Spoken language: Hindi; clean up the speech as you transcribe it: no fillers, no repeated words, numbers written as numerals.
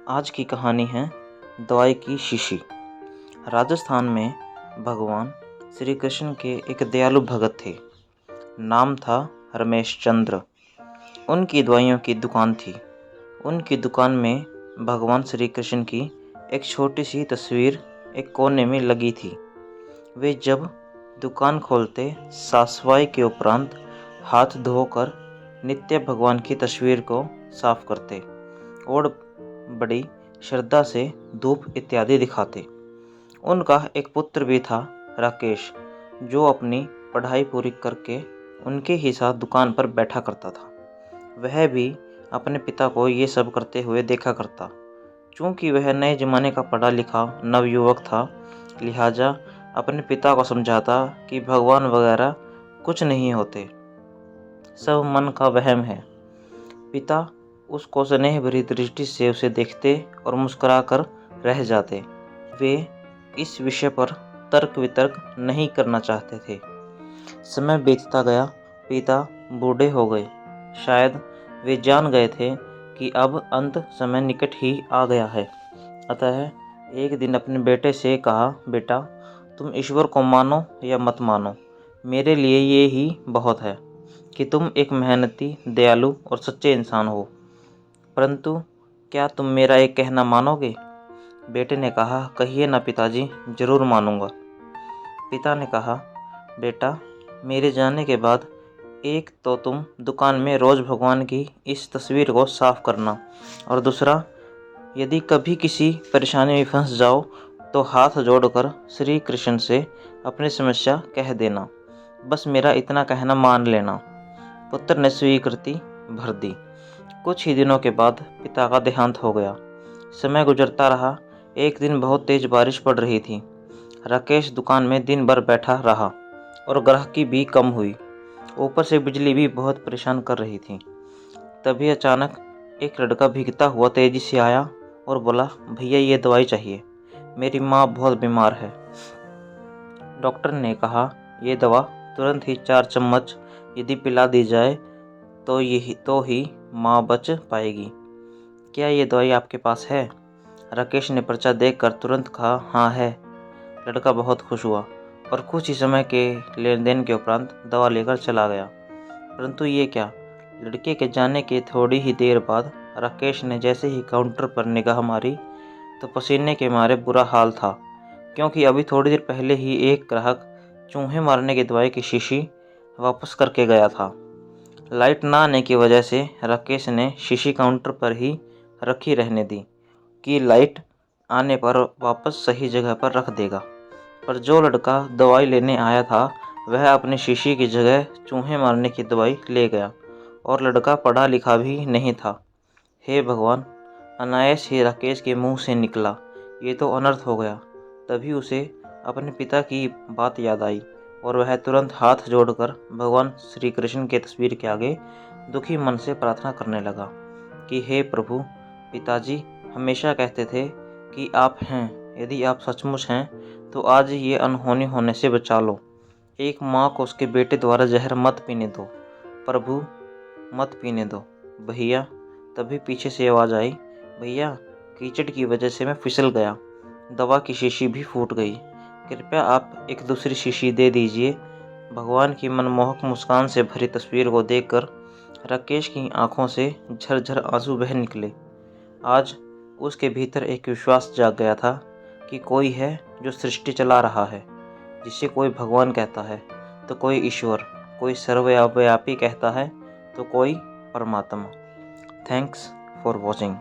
आज की कहानी है दवाई की शीशी। राजस्थान में भगवान श्री कृष्ण के एक दयालु भगत थे। नाम था रमेश चंद्र। उनकी दवाइयों की दुकान थी। उनकी दुकान में भगवान श्री कृष्ण की एक छोटी सी तस्वीर एक कोने में लगी थी। वे जब दुकान खोलते साफ सफाई के उपरांत हाथ धोकर नित्य भगवान की तस्वीर को साफ करते और बड़ी श्रद्धा से धूप इत्यादि दिखाते। उनका एक पुत्र भी था, राकेश, जो अपनी पढ़ाई पूरी करके उनके ही साथ दुकान पर बैठा करता था। वह भी अपने पिता को ये सब करते हुए देखा करता। चूँकि वह नए ज़माने का पढ़ा लिखा नवयुवक था, लिहाजा अपने पिता को समझाता कि भगवान वगैरह कुछ नहीं होते, सब मन का वहम है। पिता उसको स्नेह भरी दृष्टि से उसे देखते और मुस्कुरा कर रह जाते। वे इस विषय पर तर्क वितर्क नहीं करना चाहते थे। समय बीतता गया। पिता बूढ़े हो गए। शायद वे जान गए थे कि अब अंत समय निकट ही आ गया है। अतः एक दिन अपने बेटे से कहा, बेटा, तुम ईश्वर को मानो या मत मानो, मेरे लिए ये ही बहुत है कि तुम एक मेहनती, दयालु और सच्चे इंसान हो। परंतु क्या तुम मेरा एक कहना मानोगे? बेटे ने कहा, कहिए ना पिताजी, जरूर मानूंगा। पिता ने कहा, बेटा, मेरे जाने के बाद एक तो तुम दुकान में रोज भगवान की इस तस्वीर को साफ करना, और दूसरा, यदि कभी किसी परेशानी में फंस जाओ तो हाथ जोड़कर श्री कृष्ण से अपनी समस्या कह देना। बस मेरा इतना कहना मान लेना। पुत्र ने स्वीकृति भर दी। कुछ ही दिनों के बाद पिता का देहांत हो गया। समय गुजरता रहा। एक दिन बहुत तेज बारिश पड़ रही थी। राकेश दुकान में दिन भर बैठा रहा और ग्राहकी भी कम हुई। ऊपर से बिजली भी बहुत परेशान कर रही थी। तभी अचानक एक लड़का भीगता हुआ तेजी से आया और बोला, भैया, ये दवाई चाहिए, मेरी माँ बहुत बीमार है। डॉक्टर ने कहा, ये दवा तुरंत ही 4 चम्मच यदि पिला दी जाए तो ही माँ बच पाएगी। क्या ये दवाई आपके पास है? राकेश ने पर्चा देखकर तुरंत कहा, हाँ है। लड़का बहुत खुश हुआ और कुछ ही समय के लेन देन के उपरांत दवा लेकर चला गया। परंतु ये क्या, लड़के के जाने के थोड़ी ही देर बाद राकेश ने जैसे ही काउंटर पर निगाह मारी तो पसीने के मारे बुरा हाल था, क्योंकि अभी थोड़ी देर पहले ही एक ग्राहक चूहे मारने की दवाई की शीशी वापस करके गया था। लाइट ना आने की वजह से राकेश ने शीशी काउंटर पर ही रखी रहने दी कि लाइट आने पर वापस सही जगह पर रख देगा। पर जो लड़का दवाई लेने आया था वह अपनी शीशी की जगह चूहे मारने की दवाई ले गया, और लड़का पढ़ा लिखा भी नहीं था। हे भगवान, अनायास ही राकेश के मुंह से निकला, ये तो अनर्थ हो गया। तभी उसे अपने पिता की बात याद आई और वह तुरंत हाथ जोड़कर भगवान श्री कृष्ण की तस्वीर के आगे दुखी मन से प्रार्थना करने लगा कि हे प्रभु, पिताजी हमेशा कहते थे कि आप हैं, यदि आप सचमुच हैं तो आज ये अनहोनी होने से बचा लो। एक माँ को उसके बेटे द्वारा जहर मत पीने दो, प्रभु, मत पीने दो भैया। तभी पीछे से आवाज़ आई, भैया, कीचड़ की वजह से मैं फिसल गया, दवा की शीशी भी फूट गई, कृपया आप एक दूसरी शीशी दे दीजिए। भगवान की मनमोहक मुस्कान से भरी तस्वीर को देखकर राकेश की आंखों से झरझर आंसू बह निकले। आज उसके भीतर एक विश्वास जाग गया था कि कोई है जो सृष्टि चला रहा है। जिसे कोई भगवान कहता है तो कोई ईश्वर, कोई सर्वव्यापी कहता है तो कोई परमात्मा। Thanks for watching.